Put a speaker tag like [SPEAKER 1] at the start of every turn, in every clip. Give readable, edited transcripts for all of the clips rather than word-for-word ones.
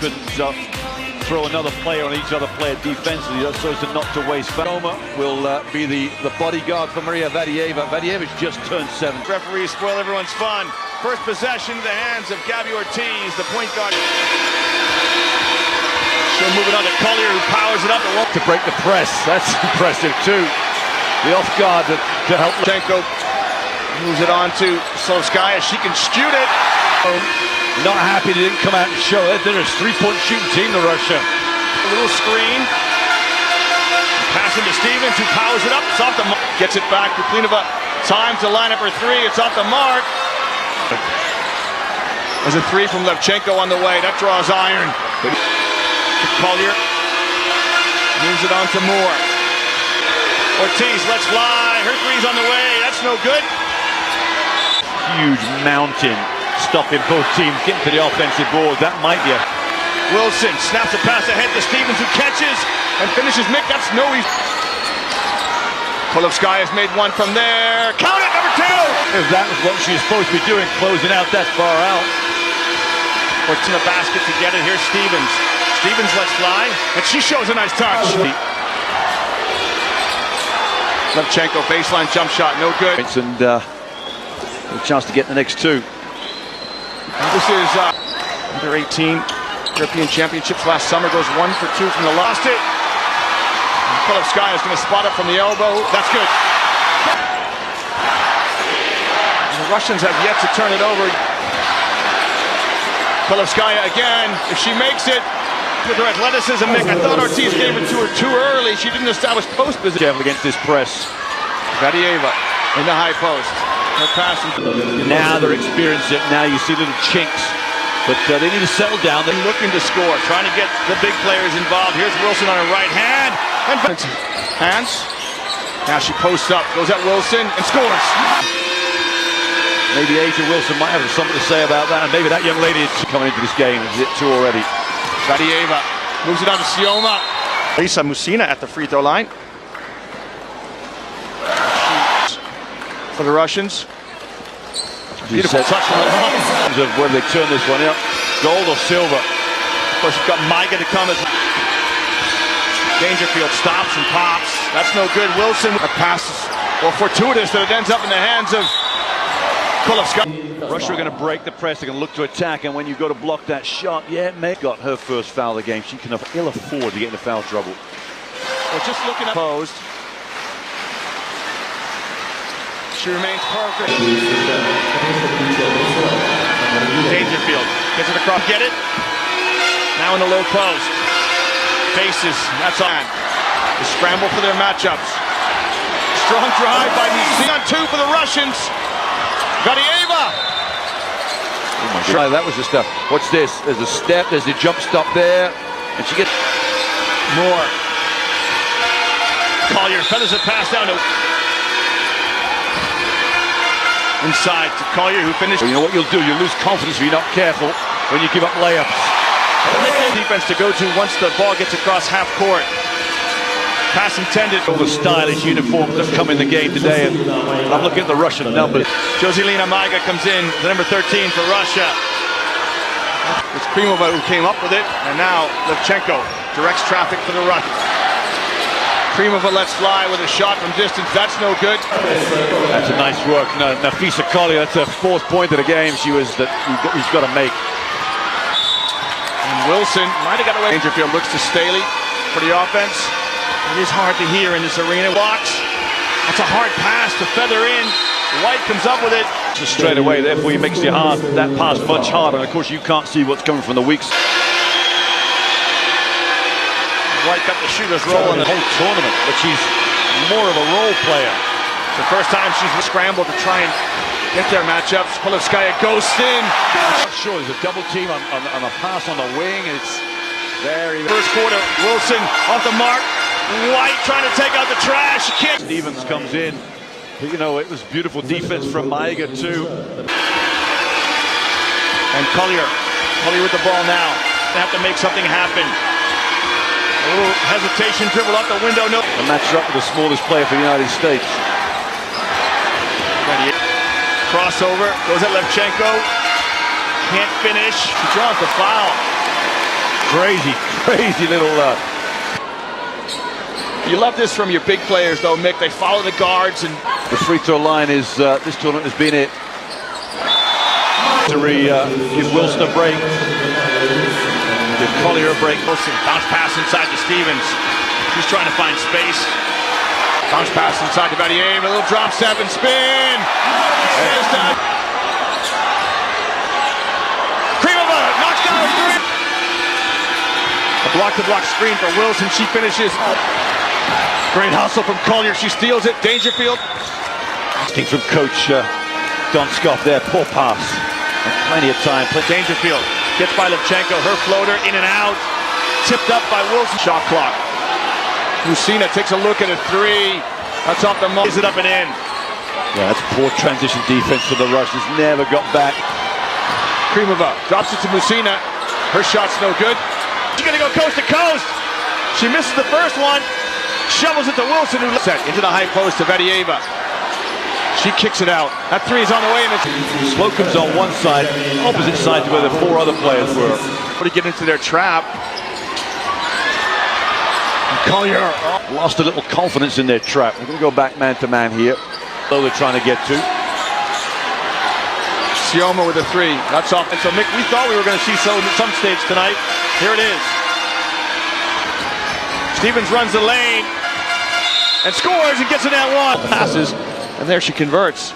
[SPEAKER 1] couldn't throw another player on each other player defensively, so as to not to waste. Roma will be the bodyguard for Maria Vadieva. Vadieva's just turned 7.
[SPEAKER 2] Referees spoil everyone's fun. First possession, the hands of Gabby Ortiz, the point guard. She'll move it on to Collier, who powers it up.
[SPEAKER 1] To break the press, that's impressive too. The off guard to help.
[SPEAKER 2] Chenko moves it on to Slavskaya. She can shoot it.
[SPEAKER 1] Not happy they didn't come out and show it. They're a 3-point shooting team, the Russia.
[SPEAKER 2] A little screen. Passing to Stevens, who powers it up. It's off the mark. Gets it back to Klinova. Time to line up her 3. It's off the mark. There's a 3 from Levchenko on the way. That draws iron. Collier moves it on to Moore. Ortiz lets fly. Her 3's on the way. That's no good.
[SPEAKER 1] Huge mountain stopping both teams getting to the offensive board. That might be a...
[SPEAKER 2] Wilson snaps a pass ahead to Stevens, who catches and finishes. Mick, that's no easy. Polovskaya has made one from there. Count it, number 2.
[SPEAKER 1] If that was what she was supposed to be doing, closing out that far out.
[SPEAKER 2] Puts in the basket to get it. Here's Stevens. Stevens lets fly, and she shows a nice touch. Levchenko, baseline jump shot, no good.
[SPEAKER 1] And a chance to get the next 2.
[SPEAKER 2] This is under 18 European Championships last summer. Goes 1 for 2 from the lost it. Polovskaya is going to spot it from the elbow. That's good. And the Russians have yet to turn it over. Polovskaya again. If she makes it with her athleticism, Nick, I thought Ortiz gave it to her too early. She didn't establish post position
[SPEAKER 1] against this press.
[SPEAKER 2] Vadieva in the high post. Her pass.
[SPEAKER 1] Now they're experiencing it. Now you see little chinks. But they need to settle down.
[SPEAKER 2] They're looking to score, trying to get the big players involved. Here's Wilson on her right hand. And hands. Now she posts up, goes at Wilson, and scores.
[SPEAKER 1] Maybe Asia Wilson might have something to say about that. And maybe that young lady is coming into this game. Is it 2 already?
[SPEAKER 2] Vadieva moves it on to Sioma. Lisa Musina at the free throw line. For the Russians. Beautiful touch from the line.
[SPEAKER 1] Of whether they turn this one up, gold or silver.
[SPEAKER 2] Of course, you've got Maiga to come as Dangerfield stops and pops. That's no good. Wilson, a pass, well, fortuitous that it ends up in the hands of Polovskaya.
[SPEAKER 1] Russia are going to break the press. They're going to look to attack, and when you go to block that shot, May got her first foul of the game. She can ill afford to get into foul trouble.
[SPEAKER 2] Well, just looking at posed. She remains perfect. Dangerfield gets it across, get it. Now in the low post. Faces, that's on. The scramble for their matchups. Strong drive by Musina on 2 for the Russians. Vadieva.
[SPEAKER 1] Oh my God, that was just a, what's this? There's a step, there's a jump stop there, and she gets
[SPEAKER 2] more. Collier feathers it pass down to inside to Collier, who finished.
[SPEAKER 1] Well, you know what you'll do? You'll lose confidence if you're not careful when you give up layups.
[SPEAKER 2] Defense to go to once the ball gets across half court. Pass intended.
[SPEAKER 1] All the stylish uniforms that come in the game today, and I'm looking at the Russian numbers.
[SPEAKER 2] Joselina Maiga comes in, the number 13 for Russia. It's Klimova who came up with it, and now Levchenko directs traffic for the Russians. Klimova lets fly with a shot from distance. That's no good.
[SPEAKER 1] That's a nice work. Nafisa Collier, that's her 4th point of the game. He's got to make.
[SPEAKER 2] And Wilson might have got away. Dangerfield looks to Staley for the offense. It is hard to hear in this arena. Blocks. That's a hard pass to feather in. White comes up with it.
[SPEAKER 1] So straight away, therefore, he makes that pass much harder. And of course, you can't see what's coming from the weak.
[SPEAKER 2] White got the shooter's role in the
[SPEAKER 1] whole tournament, but she's more of a role player.
[SPEAKER 2] It's the first time she's scrambled to try and get their matchups. Polovskaya goes in.
[SPEAKER 1] Not sure, there's a double team on a pass on the wing. It's very...
[SPEAKER 2] First quarter, Wilson off the mark. White trying to take out the trash.
[SPEAKER 1] Stevens comes in. You know, it was beautiful defense from Maiga too.
[SPEAKER 2] And Collier with the ball now. They have to make something happen. A little hesitation, dribble out the window. No.
[SPEAKER 1] And match up with the smallest player for the United States.
[SPEAKER 2] Crossover, goes at Levchenko. Can't finish. She draws the foul.
[SPEAKER 1] Crazy little...
[SPEAKER 2] You love this from your big players, though, Mick. They follow the guards, and
[SPEAKER 1] The free throw line is, this tournament has been it. To give Wilson a break. Give Collier a break.
[SPEAKER 2] Wilson, bounce pass inside to Stevens. He's trying to find space. Bounce pass inside to Battier. A little drop step and spin. Kremova knocks down a three. A block-to-block screen for Wilson. She finishes. Great hustle from Collier. She steals it. Dangerfield.
[SPEAKER 1] Asking from Coach Donskov there. Poor pass. And plenty of time.
[SPEAKER 2] Dangerfield gets by Levchenko. Her floater in and out. Tipped up by Wilson. Shot clock. Musina takes a look at a three. That's off the mark. Is it up and in?
[SPEAKER 1] Yeah, that's poor transition defense for the Russians. Never got back.
[SPEAKER 2] Kremova drops it to Musina. Her shot's no good. She's gonna go coast to coast. She misses the first one. Shovels it to Wilson, who set into the high post to Vadieva. She kicks it out. That three is on the way, and it's
[SPEAKER 1] Slocum's on one side, opposite side to where the four other players were.
[SPEAKER 2] to get into their trap. Collier
[SPEAKER 1] Lost a little confidence in their trap. We're going to go back man to man here. So they're trying to get to.
[SPEAKER 2] Sioma with a three. That's off. And so, Mick, we thought we were going to see some stage tonight. Here it is. Stevens runs the lane and scores and gets in that one. Passes, and there she converts.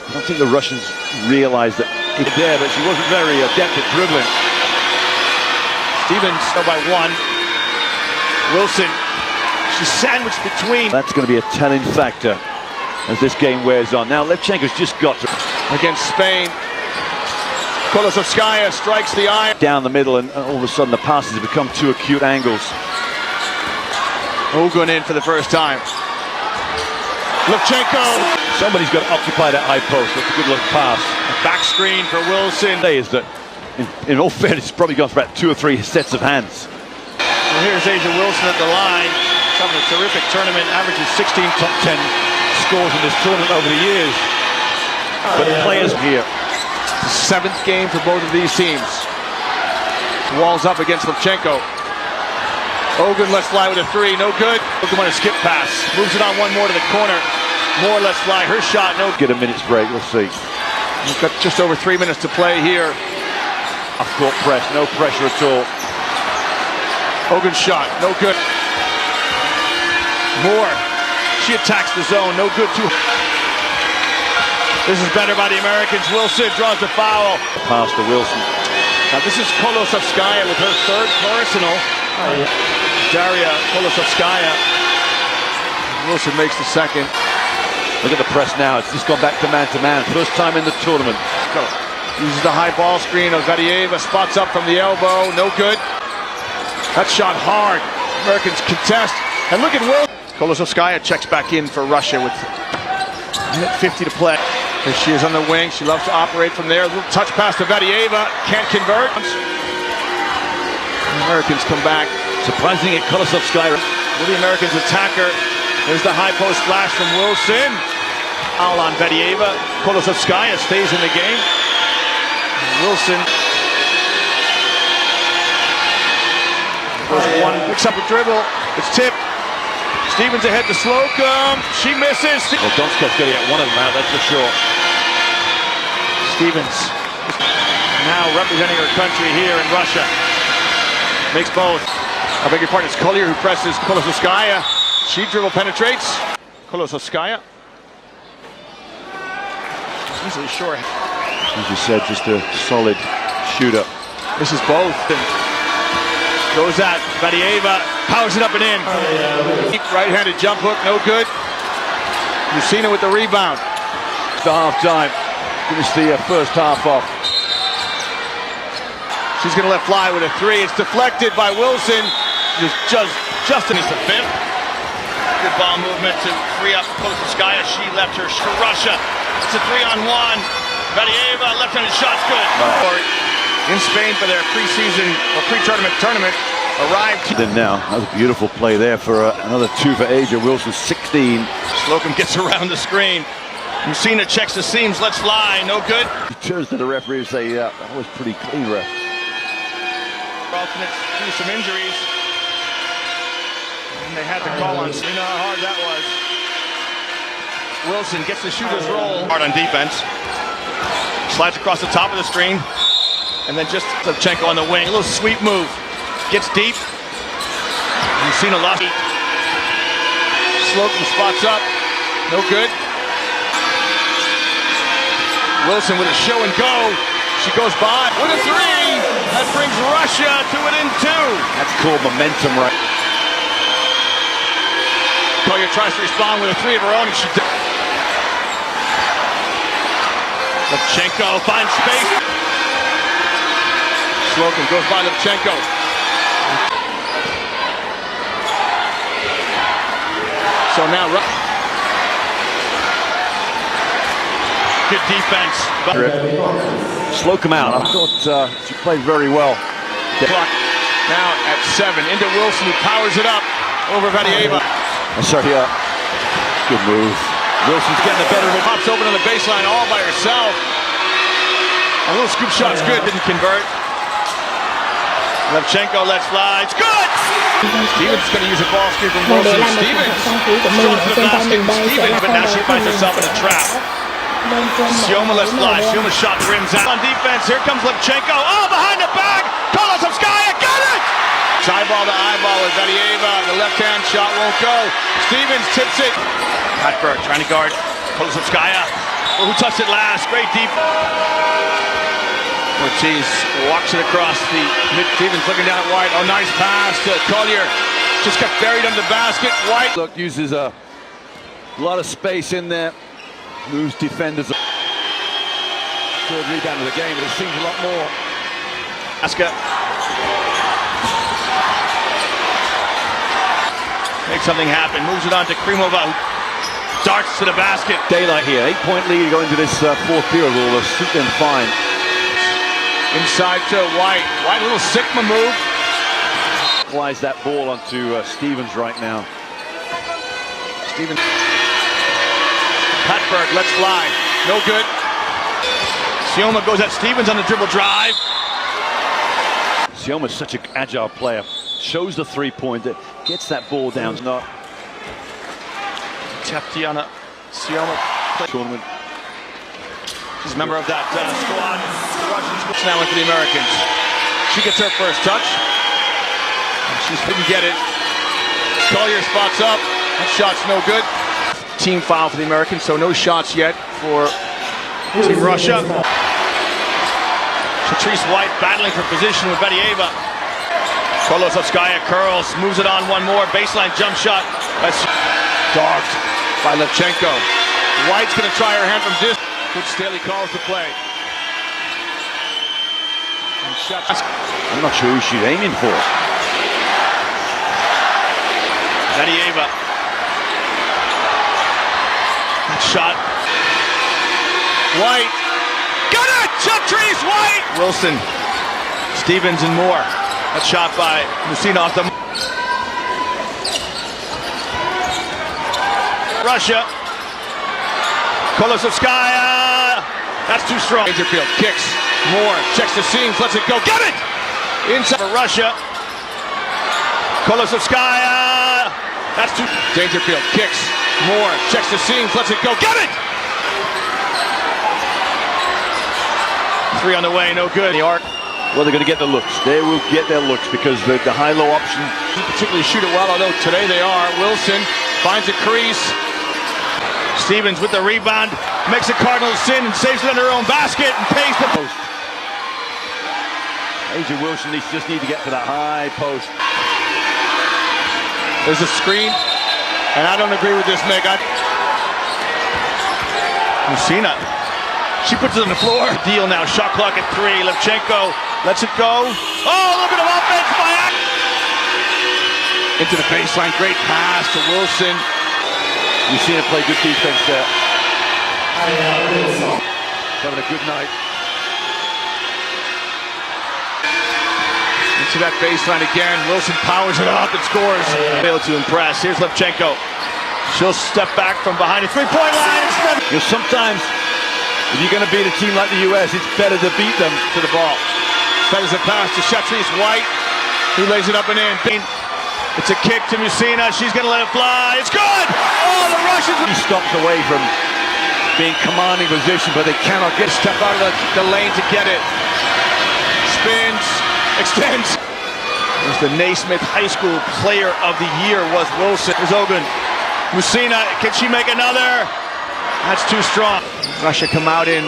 [SPEAKER 1] I don't think the Russians realized that it's there, but she wasn't very adept at dribbling.
[SPEAKER 2] Stevens still by one. Wilson, she's sandwiched between.
[SPEAKER 1] That's going to be a telling factor as this game wears on. Now Levchenko's just got to
[SPEAKER 2] Against Spain. Kolosovskaya strikes the iron.
[SPEAKER 1] down the middle, and all of a sudden the passes have become two acute angles.
[SPEAKER 2] Ogun in for the first time. Levchenko.
[SPEAKER 1] Somebody's got to occupy that high post. That's a good looking pass.
[SPEAKER 2] Back screen for Wilson.
[SPEAKER 1] Is that, in all fairness, it's probably gone for about 2 or 3 sets of hands.
[SPEAKER 2] Well, here's Asia Wilson at the line. She's having a terrific tournament. Averages 16
[SPEAKER 1] Top 10 scores in this tournament over the years. But players here.
[SPEAKER 2] The 7th game for both of these teams. Walls up against Levchenko. Ogun lets fly with a three, no good. Ogun on a skip pass. Moves it on one more to the corner. Moore lets fly. Her shot, no good.
[SPEAKER 1] Get a minute's break, we'll see.
[SPEAKER 2] We've got just over 3 minutes to play here.
[SPEAKER 1] Off-court press, no pressure at all.
[SPEAKER 2] Ogun's shot, no good. Moore, she attacks the zone, no good too. This is better by the Americans. Wilson draws the foul.
[SPEAKER 1] Pass to Wilson.
[SPEAKER 2] Now this is Kolosovskaya with her third personal. Daria Kolosovskaya. Wilson makes the second.
[SPEAKER 1] Look at the press now. It's just gone back to man. First time in the tournament.
[SPEAKER 2] Uses the high ball screen of Vadieva. Spots up from the elbow. No good. That shot hard. Americans contest. And look at Wilson. Kolosovskaya checks back in for Russia with 1:50 to play. Here she is on the wing. She loves to operate from there. A little touch pass to Vadieva. Can't convert. The Americans come back.
[SPEAKER 1] Surprising at Kolosovskaya.
[SPEAKER 2] Will the Americans attack her? There's the high post flash from Wilson. Foul on Vadieva. Kolosovskaya stays in the game. Wilson goes one, picks up a dribble. It's tipped. Stevens ahead to Slocum. She misses.
[SPEAKER 1] Well, Donskov's going to get one of them out, that's for sure.
[SPEAKER 2] Stevens now representing her country here in Russia. Makes both. I beg your pardon, it's Collier who presses Kolosovskaya. She dribble penetrates. Kolosovskaya. Easily short.
[SPEAKER 1] As you said, just a solid shooter.
[SPEAKER 2] This is both. And goes at Vadieva. Powers it up and in. Right-handed jump hook, no good. Musina with the rebound.
[SPEAKER 1] It's the half time. Finish the first half off.
[SPEAKER 2] She's going to let fly with a three. It's deflected by Wilson. Just in the fifth. Good ball movement to free up Kolosovskaya. She left her to Russia. It's a 3-on-1. Vadieva left-handed shot's good. In Spain for their preseason or pre-tournament arrived.
[SPEAKER 1] Then now, that was a beautiful play there for another 2 for Asia Wilson. 16.
[SPEAKER 2] Slocum gets around the screen. Musina checks the seams. Let's fly. No good.
[SPEAKER 1] He turns to the referee and say, that was pretty clean, ref.
[SPEAKER 2] Alternates through some injuries. And they had to call on. You know how hard that was. Wilson gets the shooter's roll. Hard on defense. Slides across the top of the screen. And then just Levchenko on the wing. A little sweep move. Gets deep. You've seen a lot. Slocum spots up. No good. Wilson with a show and go. She goes by with a three. That brings Russia to it in two.
[SPEAKER 1] That's called momentum, right?
[SPEAKER 2] Collier tries to respond with a three of her own, and she does. Levchenko finds space. Slocum goes by Levchenko. So now, good defense.
[SPEAKER 1] Slocum out. I thought she played very well.
[SPEAKER 2] Clock now at 7. Into Wilson, who powers it up over Vadieva.
[SPEAKER 1] Sorry, good move.
[SPEAKER 2] Wilson's getting the better of it. Pops open on the baseline all by herself. A little scoop shot's good, didn't convert. Levchenko lets fly. It's good! Stevens is going to use a ball screen from Wilson. Stevens shot to the basket. Stevens, but now she finds herself in a trap. Sioma lets fly. Sioma's shot rims out. On defense, here comes Levchenko. Oh, behind the back! Kolosovskaya, got it! It's eyeball to eyeball with Vadieva. The left-hand shot won't go. Stevens tips it. Hatberg trying to guard Kolosovskaya. Oh, who touched it last? Great deep. Ortiz walks it across the mid. Stevens looking down at White. Oh, nice pass to Collier. Just got buried under the basket. White.
[SPEAKER 1] Look, uses a lot of space in there. Moves defenders. Third rebound of the game, but it seems a lot more.
[SPEAKER 2] Aska. Make something happen. Moves it on to Krimova. Darts to the basket.
[SPEAKER 1] Daylight here. 8-point lead going into this fourth period. Will suit them fine.
[SPEAKER 2] Inside to White. White, a little Sigma move.
[SPEAKER 1] Applies that ball onto Stevens right now.
[SPEAKER 2] Stevens. Hatberg lets fly. No good. Sioma goes at Stevens on the dribble drive.
[SPEAKER 1] Sioma's such an agile player. Shows the three-pointer. Gets that ball down. Not.
[SPEAKER 2] Tatiana Sioma.
[SPEAKER 1] Tournament.
[SPEAKER 2] She's a member of that squad. The Russian squad now into the Americans. She gets her first touch. She didn't get it. Collier spots up. That shot's no good. Team foul for the Americans, so no shots yet for Team Russia. Patrice White battling for position with Vadieva. Kolosovskaya curls, moves it on one more. Baseline jump shot. That's dogged by Levchenko. White's going to try her hand from distance. Coach Staley calls the play. And
[SPEAKER 1] I'm not sure who she's aiming for.
[SPEAKER 2] Vadieva. That shot. White. Got it! Patrice White! Wilson. Stevens and Moore. That shot by Messina off the... Russia. Kolosovskaya. That's too strong. Dangerfield kicks. Moore checks the seams, lets it go. Get it! Inside for Russia. Kolosovskaya. That's too... Dangerfield kicks. Moore checks the seams, lets it go. Get it! Three on the way, no good. The arc.
[SPEAKER 1] Well, they're going to get the looks. They will get their looks because the high-low option.
[SPEAKER 2] They particularly shoot it well, although today they are. Wilson finds a crease. Stevens with the rebound, makes a Cardinals sin and saves it under her own basket and pays the post.
[SPEAKER 1] Asia Wilson just need to get to that high post.
[SPEAKER 2] There's a screen, and I don't agree with this, Meg. Messina. She puts it on the floor. Deal now. Shot clock at 3. Levchenko lets it go. Oh, a little bit of offense by Ack. Into the baseline. Great pass to Wilson.
[SPEAKER 1] You've seen her play good defense there. Having a good night.
[SPEAKER 2] Into that baseline again. Wilson powers it up and scores. Failed to impress. Here's Levchenko. She'll step back from behind the three-point line.
[SPEAKER 1] Sometimes, if you're going to beat a team like the US, it's better to beat them
[SPEAKER 2] to the ball. Feathers a pass to Patrice White. He lays it up and in. It's a kick to Musina. She's going to let it fly. It's good! Oh, the Russians...
[SPEAKER 1] He stops away from being commanding position, but they cannot get
[SPEAKER 2] Step out of the lane to get it. Spins, extends. There's the Naismith High School Player of the Year was Wilson. There's Ogun. Musina, can she make another? That's too strong. Russia come out in,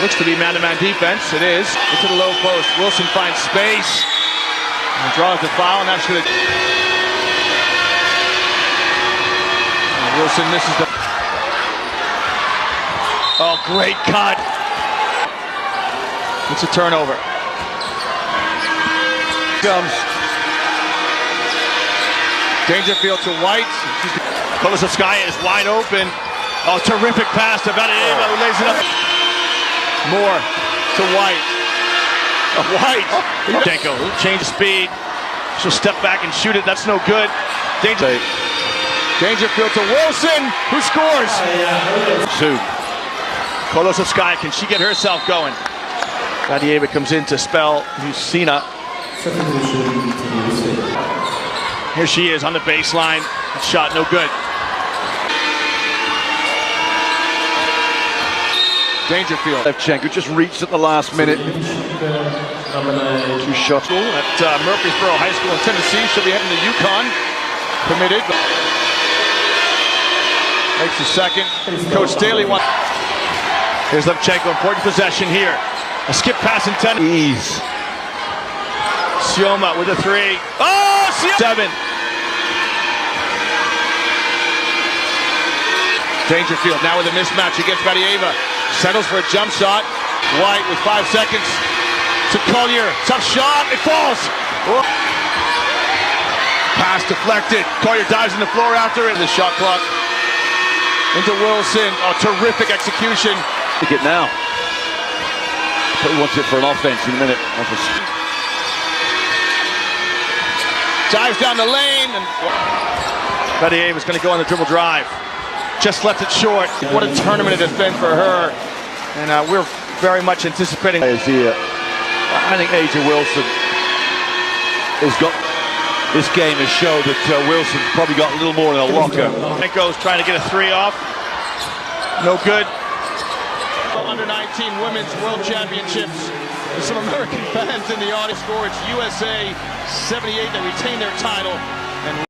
[SPEAKER 2] looks to be man-to-man defense. It is. Into the low post. Wilson finds space. And draws the foul, and that's going to... Wilson misses the... Oh, great cut. It's a turnover.
[SPEAKER 1] comes.
[SPEAKER 2] Dangerfield to White. Kolosevskaya is wide open. Oh, terrific pass to Vadieva, who lays it up. More to White. White. Denko change speed. She'll step back and shoot it. That's no good. Dangerfield to Wilson, who scores.
[SPEAKER 1] Soon.
[SPEAKER 2] Kolosevskaya, can she get herself going? Vadieva comes in to spell Musina. Here she is on the baseline. Shot no good. Dangerfield.
[SPEAKER 1] Levchenko just reached at the last minute. 2 shots.
[SPEAKER 2] At Murfreesboro High School in Tennessee. She'll be heading to UConn. Committed. Makes the second. Coach Staley wants. Here's Levchenko. Important possession here. A skip pass intended.
[SPEAKER 1] Ease.
[SPEAKER 2] Sioma with a 3. Oh, Sioma! 7. Dangerfield now with a mismatch against Vadieva. Settles for a jump shot. White with 5 seconds. To Collier. Tough shot. It falls. Oh. Pass deflected. Collier dives on the floor after it. The shot clock. Into Wilson. Oh, terrific execution.
[SPEAKER 1] Pick it now. But he wants it for an offense in a minute.
[SPEAKER 2] Dives down the lane. And Vadieva is going to go on the dribble drive. Just left it short. What a tournament it has been for her. And we're very much anticipating.
[SPEAKER 1] I think AJ Wilson has got this game has showed that Wilson's probably got a little more in the locker.
[SPEAKER 2] Denko's trying to get a 3 off. No good. Under 19 Women's World Championships. There's some American fans in the audience score. It's USA 78 that retain their title. And